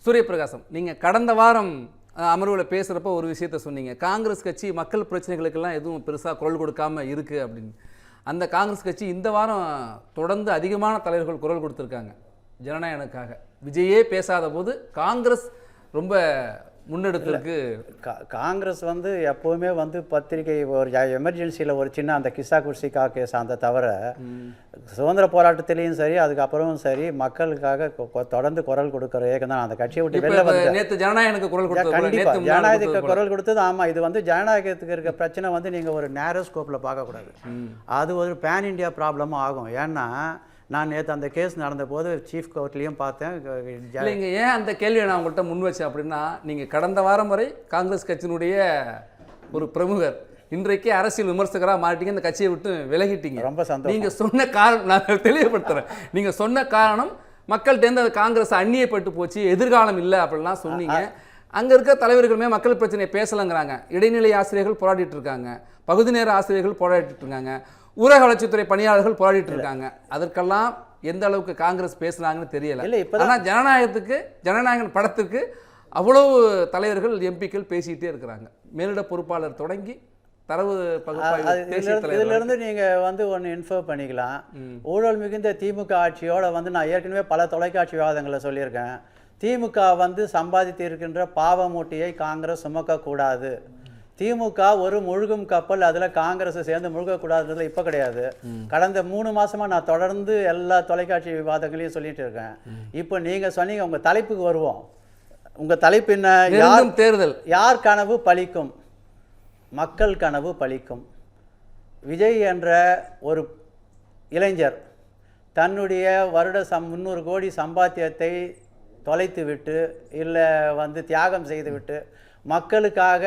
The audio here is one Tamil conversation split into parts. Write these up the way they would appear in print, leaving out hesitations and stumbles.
சூரியபிரகாசம், நீங்கள் கடந்த வாரம் அமர்வில் பேசுகிறப்ப ஒரு விஷயத்த சொன்னீங்க. காங்கிரஸ் கட்சி மக்கள் பிரச்சனைகளுக்கெல்லாம் எதுவும் பெருசாக குரல் கொடுக்காம இருக்குது அப்படின்னு. அந்த காங்கிரஸ் கட்சி இந்த வாரம் தொடர்ந்து அதிகமான தலைவர்கள் குரல் கொடுத்துருக்காங்க ஜனநாயகனுக்காக. விஜயே பேசாத போது காங்கிரஸ் ரொம்ப முன்னெடுத்திருக்கு. காங்கிரஸ் வந்து எப்போவுமே வந்து பத்திரிகை ஒரு எமர்ஜென்சியில் ஒரு சின்ன அந்த கிஸ்ஸா குர்சிகா கேஸ் அந்த தவிர சுதந்திர போராட்டத்திலையும் சரி அதுக்கப்புறமும் சரி மக்களுக்காக தொடர்ந்து குரல் கொடுக்குற ஏகம் தான். அந்த கட்சியை விட்டு வெளில வந்து நேற்று ஜனநாயகனுக்கு குரல் கொடுத்தது. கண்டிப்பாக ஜனநாயகத்துக்கு குரல் கொடுத்தது. ஆமாம், இது வந்து ஜனநாயகத்துக்கு இருக்க பிரச்சனை வந்து நீங்கள் ஒரு நேரோ ஸ்கோப்பில் பார்க்கக்கூடாது. அது ஒரு பேன் இண்டியா ப்ராப்ளமும் ஆகும். ஏன்னா நான் நேற்று அந்த கேஸ் நடந்த போது சீஃப் கோர்ட்லேயும் பார்த்தேன். இல்லைங்க, ஏன் அந்த கேள்வியை நான் உங்கள்கிட்ட முன் வச்சேன் அப்படின்னா, நீங்கள் கடந்த வாரம் வரை காங்கிரஸ் கட்சியினுடைய ஒரு பிரமுகர், இன்றைக்கு அரசியல் விமர்சகராக மாறிட்டீங்க, இந்த கட்சியை விட்டு விலகிட்டீங்க. ரொம்ப சந்தோஷம். நீங்கள் சொன்ன காரணம் நான் தெளிவுபடுத்துகிறேன். நீங்கள் சொன்ன காரணம் மக்கள்கிட்டேருந்து அது காங்கிரஸ் அந்நியப்பட்டு போச்சு, எதிர்காலம் இல்லை அப்படிலாம் சொன்னீங்க. அங்கே இருக்க தலைவர்களுமே மக்கள் பிரச்சனையை பேசலைங்கிறாங்க. இடைநிலை ஆசிரியர்கள் போராடிட்டு இருக்காங்க, பகுதி நேர ஆசிரியர்கள் போராடிட்டு இருக்காங்க, ஊரக வளர்ச்சித்துறை பணியாளர்கள் போராடிட்டு இருக்காங்க. அதற்கெல்லாம் எந்த அளவுக்கு காங்கிரஸ் பேசுனாங்கன்னு தெரியல. ஆனால் ஜனநாயகன் படத்துக்கு அவ்வளவு தலைவர்கள் எம்பிக்கள் பேசிக்கிட்டே இருக்கிறாங்க. மேலிட பொறுப்பாளர் தொடங்கி தரவு இதிலிருந்து நீங்கள் வந்து ஒன்று இன்ஃபோ பண்ணிக்கலாம். ஊழல் மிகுந்த திமுக ஆட்சியோட வந்து நான் ஏற்கனவே பல தொலைக்காட்சி விவாதங்களை சொல்லியிருக்கேன். திமுக வந்து சம்பாதித்து இருக்கின்ற பாவ மூட்டையை காங்கிரஸ் சுமக்கக்கூடாது. திமுக ஒரு முழுகும் கப்பல், அதில் காங்கிரஸ் சேர்ந்து முழுகக்கூடாதுன்றதுல இப்போ கிடையாது. கடந்த 3 மாசமா நான் தொடர்ந்து எல்லா தொலைக்காட்சி விவாதங்களையும் சொல்லிட்டு இருக்கேன். இப்போ நீங்கள் சொன்னீங்க, உங்கள் தலைப்புக்கு வருவோம். உங்கள் தலைப்பு என்ன? தேர்தல். யார் கனவு பலிக்கும்? மக்கள் கனவு பலிக்கும். விஜய் என்ற ஒரு இளைஞர் தன்னுடைய வருட 300 கோடி சம்பாத்தியத்தை தொலைத்து விட்டு இல்லை வந்து தியாகம் செய்து விட்டு மக்களுக்காக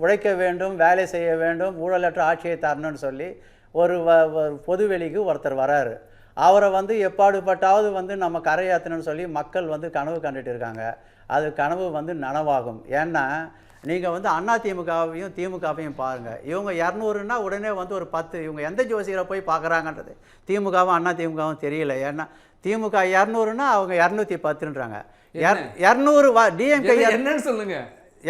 உழைக்க வேண்டும், வேலை செய்ய வேண்டும், ஊழலற்ற ஆட்சியை தரணும்னு சொல்லி ஒரு பொதுவெளிக்கு ஒருத்தர் வராரு. அவரை வந்து எப்பாடுபட்டாவது வந்து நம்ம கரையாற்றணும்னு சொல்லி மக்கள் வந்து கனவு கண்டுட்டு இருக்காங்க. அது கனவு வந்து நனவாகும். ஏன்னா நீங்கள் வந்து அதிமுகவையும் திமுகவையும் பாருங்கள். இவங்க 200ன்னா உடனே வந்து ஒரு 10. இவங்க எந்த ஜோசியரை போய் பார்க்குறாங்கன்றது திமுகவும் அதிமுகவும் தெரியல. ஏன்னா திமுக 200ன்னா அவங்க 210ன்றாங்க. 200 டிஎம்கே என்னன்னு சொல்லுங்க,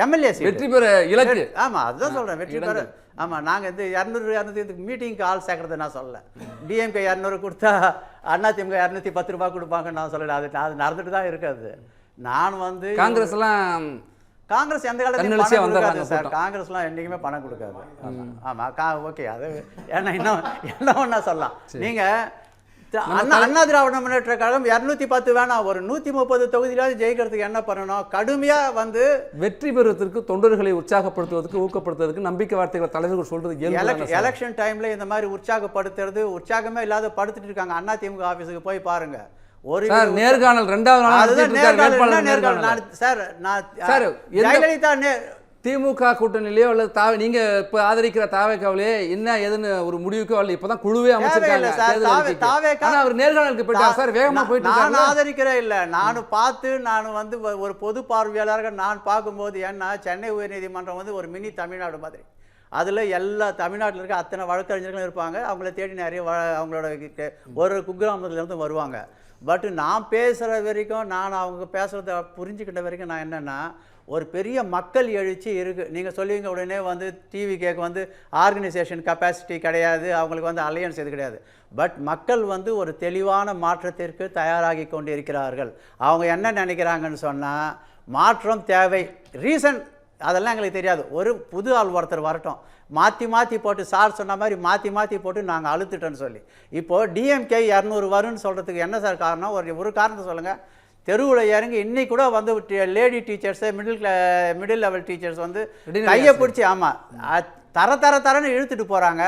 எம்எல்ஏ வெற்றி பெற இலக்கு. ஆமாம், அதுதான் சொல்கிறேன், வெற்றி பெற. ஆமாம், நாங்கள் இந்த 200 மீட்டிங்க்கு ஆள் சேர்க்கறது நான் சொல்லலை. டிஎம்கே 200 கொடுத்தா அதிமுக 210 ரூபா கொடுப்பாங்கன்னு நான் சொல்லலை. அது நடந்துட்டு தான் இருக்காது. நான் வந்து காங்கிரஸ் எந்த காலத்தையும் பணம் கொடுக்காது சார். காங்கிரஸ்லாம் என்றைக்குமே பணம் கொடுக்காது. ஆமாம், ஓகே. அது ஏன்னா என்ன ஒன்றா சொல்லலாம். நீங்கள் அண்ணா திராவிட முன்னேற்ற கழகம் 210 வேணாம், ஒரு 130 தொகுதியிலாவது ஜெயிக்கிறதுக்கு என்ன பண்ணணும்? கடுமையாக வந்து வெற்றி பெறுவதற்கு, தொண்டர்களை உற்சாகப்படுத்துவதற்கு, ஊக்கப்படுத்துவதற்கு நம்பிக்கை வார்த்தைகளை தலைவர்கள் சொல்றது. எலெக்ஷன் டைம்ல இந்த மாதிரி உற்சாகப்படுத்துறது, உற்சாகமே இல்லாத படுத்துட்டு இருக்காங்க. அதிமுக ஆஃபீஸுக்கு போய் பாருங்க. ஒரு நேர்காணல் 2வது நாள் சார், நான் ஜெயலலிதா திமுக கூட்டணியிலேயோ அல்லது நீங்க இப்ப ஆதரிக்கிற தாவேக்காவிலே என்ன ஏதுன்னு ஒரு முடிவுக்கோ அல்ல, இப்பதான் குழுவே அமைச்சிருக்காங்க. அவர் நேர்காணலுக்கு போயிட்டார் சார், வேகமா போயிட்டு. நான் ஆதரிக்கிறேன் இல்லை, நானும் பார்த்து நான் வந்து ஒரு பொது பார்வையாளராக நான் பார்க்கும்போது, ஏன்னா சென்னை உயர்நீதிமன்றம் வந்து ஒரு மினி தமிழ்நாடு மாதிரி. அதில் எல்லா தமிழ்நாட்டில் இருக்க அத்தனை வழக்கறிஞர்களும் இருப்பாங்க. அவங்கள தேடி நிறைய அவங்களோட ஒரு குக்கிராமத்துலேருந்து வருவாங்க. பட் நான் பேசுகிற வரைக்கும், நான் அவங்க பேசுகிறத புரிஞ்சுக்கிட்ட வரைக்கும் நான் என்னென்னா, ஒரு பெரிய மக்கள் எழுச்சி இருக்குது. நீங்கள் சொல்லுவீங்க உடனே வந்து டிவி கேட்க வந்து ஆர்கனைசேஷன் கெப்பாசிட்டி கிடையாது, அவங்களுக்கு வந்து அலையன்ஸ் எது கிடையாது. பட் மக்கள் வந்து ஒரு தெளிவான மாற்றத்திற்கு தயாராகி கொண்டு இருக்கிறார்கள். அவங்க என்ன நினைக்கிறாங்கன்னு சொன்னால், மாற்றம் தேவை, ரீசன் அதெல்லாம் எங்களுக்கு தெரியாது. ஒரு புது ஆள் ஒருத்தர் வரட்டும், மாற்றி போட்டு சார் சொன்ன மாதிரி மாற்றி போட்டு நாங்கள் அழுத்துட்டோன்னு சொல்லி. இப்போது டிஎம்கே 200 வரும்னு சொல்கிறதுக்கு என்ன சார் காரணம்? ஒரு காரணத்தை சொல்லுங்கள். தெருவில் இறங்கி இன்னைக்கு கூட வந்து lady teachers, middle level teachers வந்து கையை பிடிச்சி தரன்னு இழுத்துட்டு போகிறாங்க.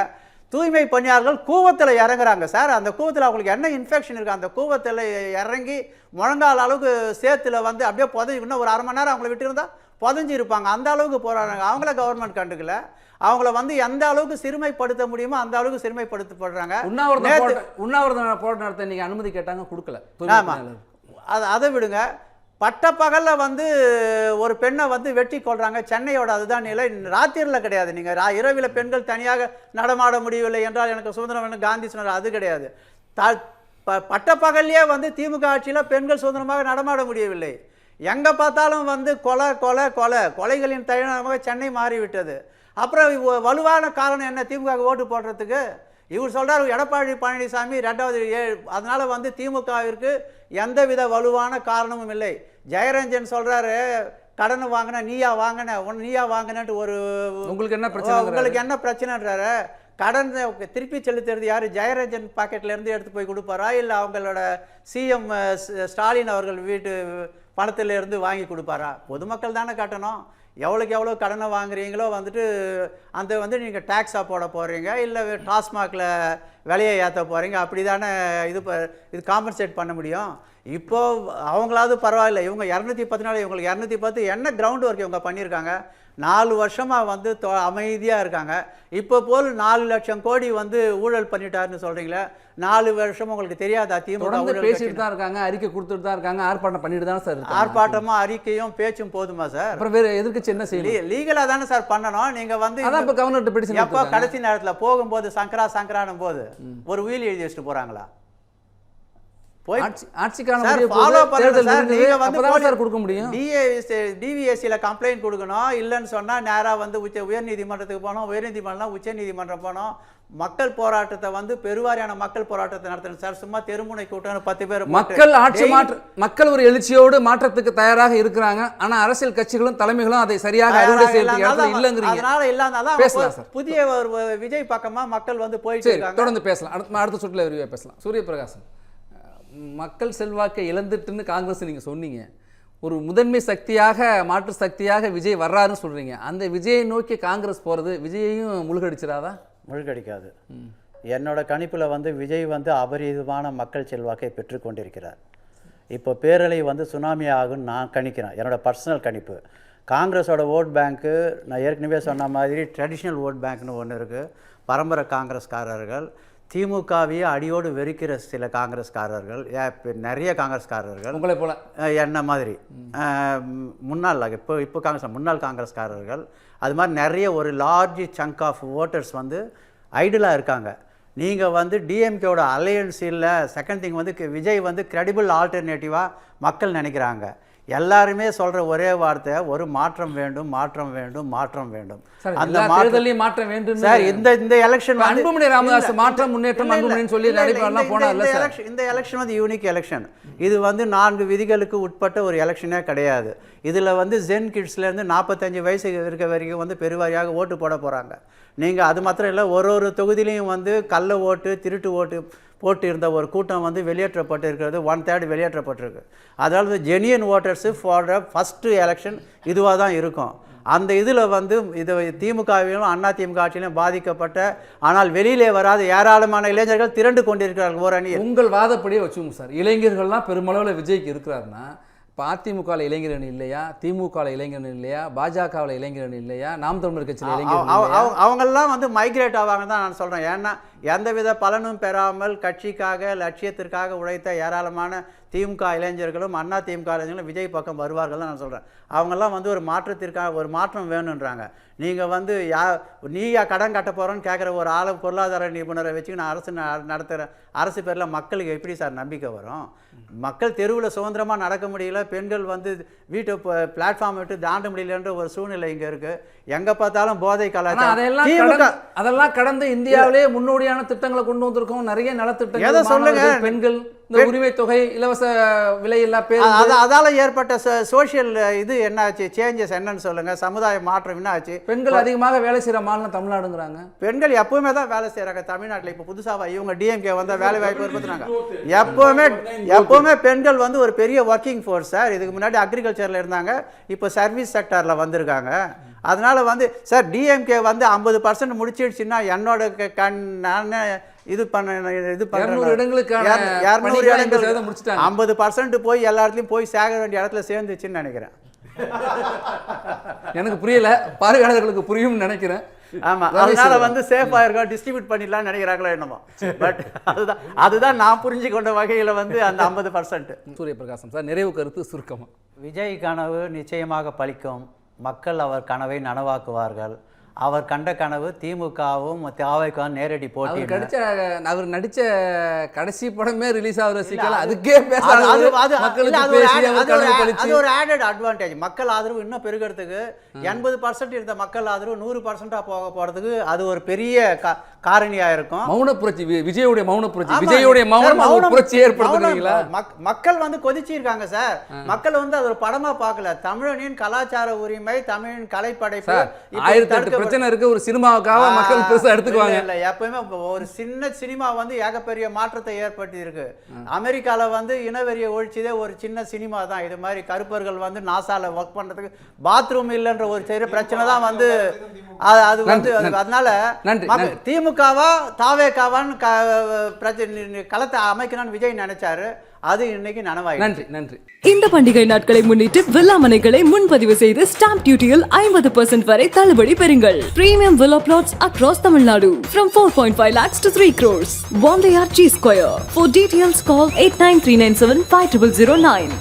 தூய்மை பணியாளர்கள் கூவத்தில் இறங்குறாங்க சார். அந்த கூவத்தில் அவங்களுக்கு என்ன இன்ஃபெக்ஷன் இருக்குது? அந்த கூவத்தில் இறங்கி முழங்கால் அளவுக்கு சேத்துல வந்து அப்படியே புதைஞ்சிக்கணும். ஒரு 1/2 மணி நேரம் அவங்கள விட்டுருந்தா புதஞ்சு இருப்பாங்க. அந்த அளவுக்கு போகிறாங்க. அவங்கள கவர்மெண்ட் கண்டுக்கல. அவங்கள வந்து எந்த அளவுக்கு சிறுமைப்படுத்த முடியுமோ அந்த அளவுக்கு சிறுமைப்படுத்தப்படுறாங்க. உண்ணாவிரதம் போராட்ட நடத்த நீங்கள் அனுமதி கேட்டாங்க, கொடுக்கல. ஆமாம், அதை விடுங்க. பட்டப்பகலில் வந்து ஒரு பெண்ணை வந்து வெட்டி கொள்றாங்க. சென்னையோட அதுதான் நிலை. ராத்திரியில் கிடையாது. நீங்கள் இரவில் பெண்கள் தனியாக நடமாட முடியவில்லை என்றால் எனக்கு சுதந்திரம் வேணும் காந்தி சொன்னார், அது கிடையாது. பட்டப்பகல்லையே வந்து திமுக ஆட்சியில் பெண்கள் சுதந்திரமாக நடமாட முடியவில்லை. எங்கே பார்த்தாலும் வந்து கொலை கொலை கொலை கொலைகளின் தலைநகரமாக சென்னை மாறிவிட்டது. அப்புறம் வலுவான காரணம் என்ன திமுக ஓட்டு போடுறதுக்கு? இவர் சொல்கிறார் எடப்பாடி பழனிசாமி 2வது அதனால் வந்து திமுகவிற்கு எந்தவித வலுவான காரணமும் இல்லை. ஜெயரஞ்சன் சொல்கிறாரு கடனை வாங்கின நீயா வாங்கினன்ட்டு ஒரு உங்களுக்கு என்ன பிரச்சனை, உங்களுக்கு என்ன பிரச்சனைன்றாரு. கடன் திருப்பி செலுத்துறது யார்? ஜெயரஞ்சன் பாக்கெட்லேருந்து எடுத்து போய் கொடுப்பாரா, இல்லை அவங்களோட சிஎம் ஸ்டாலின் அவர்கள் வீட்டு பணத்திலேருந்து வாங்கி கொடுப்பாரா? பொதுமக்கள் தானே கட்டணும். எவ்வளோக்கு எவ்வளோ கடனை வாங்குறீங்களோ வந்துட்டு அந்த வந்து நீங்கள் டேக்ஸாக போட போகிறீங்க, இல்லை டாஸ்மாகில் விலையை ஏற்ற போகிறீங்க. அப்படி தானே இது காம்பன்சேட் பண்ண முடியும். இப்போது அவங்களாவது பரவாயில்ல, இவங்க 214 இவங்களுக்கு 210 என்ன கிரவுண்ட் ஒர்க் இவங்க பண்ணியிருக்காங்க. 4 வருஷமாக வந்து அமைதியாக இருக்காங்க. இப்போ போல் 4 லட்சம் கோடி வந்து ஊழல் பண்ணிட்டாருன்னு சொல்கிறீங்களே, 4 வருஷம் உங்களுக்கு தெரியாதா? திமுக பேசிட்டு தான் இருக்காங்க, அறிக்கை கொடுத்துட்டு தான் இருக்காங்க, ஆர்ப்பாட்டம் பண்ணிட்டு தான் சார். ஆர்ப்பாட்டமும் அறிக்கையும் பேச்சும் போதுமா சார்? அப்புறம் வேறு எதிர்க்கட்சி என்ன செய்யணும்? லீகலாக தானே சார் பண்ணணும். நீங்கள் வந்து அதான் இப்போ கவர்னர்கிட்ட பெட்டிஷன் எப்போ கடைசி நேரத்தில் போகும்போது சங்கரானும் போது ஒரு உயில் எழுதி வச்சுட்டு போகிறாங்களா? டிவிஎஸ்சியில் கம்ப்ளைண்ட் கொடுக்கணும். இல்லைன்னு சொன்னால் நேராக வந்து உயர்நீதிமன்றத்துக்கு போனோம், உயர்நீதிமன்றம் உச்சநீதிமன்றம் போனோம். மக்கள் போராட்டத்தை வந்து பெருவாரியான மக்கள் போராட்டத்தை நடத்தணும் சார். சும்மா தெருமுனை கூட்டம் 10 பேர் மக்கள் ஒரு எழுச்சியோடு மாற்றத்துக்கு தயாராக இருக்கிறாங்க. ஆனா அரசியல் கட்சிகளும் தலைமைகளும் அதை சரியாக அறுவடை செய்யறதுக்கு இல்லங்கிறீங்க. அதனால இல்லாதனால புதிய ஒரு விஜய் பக்கமா மக்கள் வந்து போயிட்டு இருக்காங்க. தொடர்ந்து பேசலாம், அடுத்த சுற்றுல விரிவாக பேசலாம். சூரியபிரகாசம், மக்கள் செல்வாக்கை இழந்துட்டுன்னு காங்கிரஸ் நீங்க சொன்னீங்க. ஒரு முதன்மை சக்தியாக மாற்று சக்தியாக விஜய் வர்றாருன்னு சொல்றீங்க. அந்த விஜயை நோக்கி காங்கிரஸ் போறது விஜயையும் முழுகடிச்சிடாதா? முழுகடிக்காது. என்னோட கணிப்பில் வந்து விஜய் வந்து அபரிதமான மக்கள் செல்வாக்கை பெற்றுக்கொண்டிருக்கிறார். இப்போ பேரலை வந்து சுனாமி ஆகுன்னு நான் கணிக்கிறேன், என்னோட பர்சனல் கணிப்பு. காங்கிரஸோட ஓட் பேங்க்கு நான் ஏற்கனவே சொன்ன மாதிரி ட்ரெடிஷ்னல் ஓட் பேங்க்னு ஒன்று இருக்குது. பரம்பரை காங்கிரஸ்காரர்கள், திமுகவையே அடியோடு வெறுக்கிற சில காங்கிரஸ்காரர்கள், நிறைய காங்கிரஸ்காரர்கள் உங்களை போல என்ன மாதிரி முன்னாள் இப்போ காங்கிரஸ் முன்னாள் காங்கிரஸ்காரர்கள், அது மாதிரி நிறைய ஒரு லார்ஜ் சங்க் ஆஃப் ஓட்டர்ஸ் வந்து ஐடியலாக இருக்காங்க. நீங்கள் வந்து டிஎம்கேவோட அலையன்ஸ் இல்லை. செகண்ட் திங் வந்து விஜய் வந்து கிரெடிபிள் ஆல்டர்னேட்டிவாக மக்கள் நினைக்கிறாங்க. எல்லாருமே சொல்ற ஒரே வார்த்தை ஒரு மாற்றம் வேண்டும், மாற்றம் வேண்டும், மாற்றம் வேண்டும். அந்த தேர்தலையும் மாற்றம் வேண்டும் சார். இந்த எலெக்ஷன் அன்புமணி ராமதாஸ் மாற்றம் முன்னேற்றம் அன்புமணின்னு சொல்லி நடைபெறலாம் போனா இல்ல சார். இந்த எலெக்ஷன் வந்து யூனிக் எலெக்ஷன். இது வந்து 4 விதிகளுக்கு உட்பட்ட ஒரு எலெக்ஷனே கிடையாது. இதில் வந்து ஜென் கிட்ஸ்லேருந்து 45 வயசு இருக்க வரைக்கும் வந்து பெருவாரியாக ஓட்டு போட போகிறாங்க. நீங்கள் அது மாத்திரம் இல்லை, ஒரு தொகுதியிலையும் வந்து கள்ள ஓட்டு திருட்டு ஓட்டு போட்டு இருந்த ஒரு கூட்டம் வந்து வெளியேற்றப்பட்டு இருக்கிறது. 1/3 வெளியேற்றப்பட்டிருக்கு. அதாவது Jeanine voters for the first election இதுவாக தான் இருக்கும். அந்த இதில் வந்து இது திமுகவிலும் அதிமுக ஆட்சியிலும் பாதிக்கப்பட்ட ஆனால் வெளியிலே வராத ஏராளமான இளைஞர்கள் திரண்டு கொண்டிருக்கிறார்கள் ஒரு அணி. உங்கள் வாதப்படியே வச்சுக்கோங்க சார். இளைஞர்கள்லாம் பெருமளவில் விஜய்க்கு இருக்கிறாருன்னா இப்போ அதிமுகவில் இளைஞரணி இல்லையா, திமுகவில் இளைஞரணி இல்லையா, பாஜகவில் இளைஞரணி இல்லையா, நாம் தமிழர் கட்சியில் இளைஞர் அவங்கெல்லாம் வந்து மைக்ரேட் ஆவாங்க தான் நான் சொல்கிறேன். ஏன்னா எந்தவித பலனும் பெறாமல் கட்சிக்காக லட்சியத்திற்காக உழைத்த ஏராளமான திமுக இளைஞர்களும் அதிமுக இளைஞர்களும் விஜய் பக்கம் வருவார்கள் தான் நான் சொல்கிறேன். அவங்கெல்லாம் வந்து ஒரு மாற்றத்திற்காக ஒரு மாற்றம் வேணுன்றாங்க. நீங்கள் வந்து நீயா கடன் கட்ட போகிறோன்னு கேட்குற ஒரு பொருளாதார நிபுணரை வச்சு நான் நடத்துகிற அரசு பேரில் மக்களுக்கு எப்படி சார் நம்பிக்கை வரும்? மக்கள் தெருவில் சுதந்திரமாக நடக்க முடியல, பெண்கள் வந்து வீட்டை பிளாட்ஃபார்ம் விட்டு தாண்ட முடியலன்ற ஒரு சூழ்நிலை இங்கே இருக்குது. எங்கே பார்த்தாலும் போதை கலாச்சாரம் அதெல்லாம் கடந்து இந்தியாவிலேயே முன்னோடியான திட்டங்களை கொண்டு வந்திருக்கோம். நிறைய நலத்திட்டங்கள். எதை சொல்லுங்க, பெண்கள் இந்த உரிமை தொகை, இலவச விலையில்லா அதால ஏற்பட்ட சோசியல் இது என்னாச்சு, சேஞ்சஸ் என்னன்னு சொல்லுங்க. சமுதாய மாற்றம் என்ன ஆச்சு? பெண்கள் அதிகமாக வேலை செய்கிற மாநிலம் தமிழ்நாடுங்கிறாங்க. பெண்கள் எப்பவுமே தான் வேலை செய்கிறாங்க தமிழ்நாட்டில். இப்போ புதுசாக இவங்க டிஎம்கே வந்தால் வேலை வாய்ப்பு ஏற்படுத்துனாங்க. எப்பவுமே பெண்கள் வந்து ஒரு பெரிய ஒர்க்கிங் ஃபோர்ஸ் சார். இதுக்கு முன்னாடி அக்ரிகல்ச்சரில் இருந்தாங்க, இப்போ சர்வீஸ் செக்டரில் வந்திருக்காங்க. அதனால வந்து சார் டிஎம்கே வந்து 50% முடிச்சிடுச்சுன்னா என்னோட நான் இது பண்ண 50% போய் எல்லா இடத்துலையும் போய் சேர வேண்டிய இடத்துல சேர்ந்துச்சுன்னு நினைக்கிறேன். எனக்கு புரியல, பார்வையாளர்களுக்கு புரியும் நினைக்கிறேன். ஆமா, அதனால வந்து சேஃபா இருக்கா டிஸ்ட்ரிபியூட் பண்ணிடலாம்னு நினைக்கிறாங்களோ என்னமோ. பட் அதுதான் நான் புரிஞ்சு கொண்ட வகையில் வந்து அந்த 50%. சூரியபிரகாசம் சார், நிறைவு கருத்து சுருக்கமா. விஜய் கனவு நிச்சயமாக பலிக்கும். மக்கள் அவர் கனவை நனவாக்குவார்கள். அவர் கண்ட கனவு திமுகவும் தாவேக்காவும் நேரடி போட்டி. அவர் நடிச்ச கடைசி படமே ரிலீஸ் ஆகுற சிக்கல் அதுக்கே அது ஒரு ஆடட் அட்வான்டேஜ். மக்கள் ஆதரவு இன்னும் பெருகிறதுக்கு 80% இருந்த மக்கள் ஆதரவு 100% போக போறதுக்கு அது ஒரு பெரிய காரணியா இருக்கும். மௌன புரட்சி, விஜயோடைய மௌன புரட்சி, விஜயோடைய மௌன புரட்சி ஏற்படுத்துறீங்களா? மக்கள் வந்து கொதிச்சு இருக்காங்க சார். மக்கள் வந்து அது ஒரு படமா பார்க்கல. தமிழனின் கலாச்சார உரிமை, தமிழின் கலைப்படைப்பு, 1008 பிரச்சனை இருக்கு. ஒரு சினிமாவுக்காக மக்கள் பெருசா எடுத்துக்குவாங்க. இல்ல, எப்பவுமே ஒரு சின்ன சினிமா வந்து ஏகப்பெரிய மாற்றத்தை ஏற்படுத்தி இருக்கு. அமெரிக்கால வந்து இனவெறியை ஒழிச்சதே ஒரு சின்ன சினிமா தான். இது மாதிரி கருப்பர்கள் வந்து நாசால ஒர்க் பண்றதுக்கு பாத்ரூம் இல்லைன்ற ஒரு சிறிய பிரச்சனை தான் வந்து அது வந்து அதனால திமுகவா தாவேக்காவான்னு களத்தை அமைக்கணும்னு விஜய் நினைச்சாரு. அது இன்னைக்கு நனவாய். நன்றி நன்றி. இந்த பண்டிகை நாட்களை முன்னிட்டு வில்லா மனைகளை முன்பதிவு செய்து ஸ்டாம்ப் டியூட்டியில் 50% வரை தள்ளுபடி பெறுங்கள். Premium villa plots across Tamil Nadu from 4.5 lakhs to 3 crores. One layer G Square. For details call 8939750009.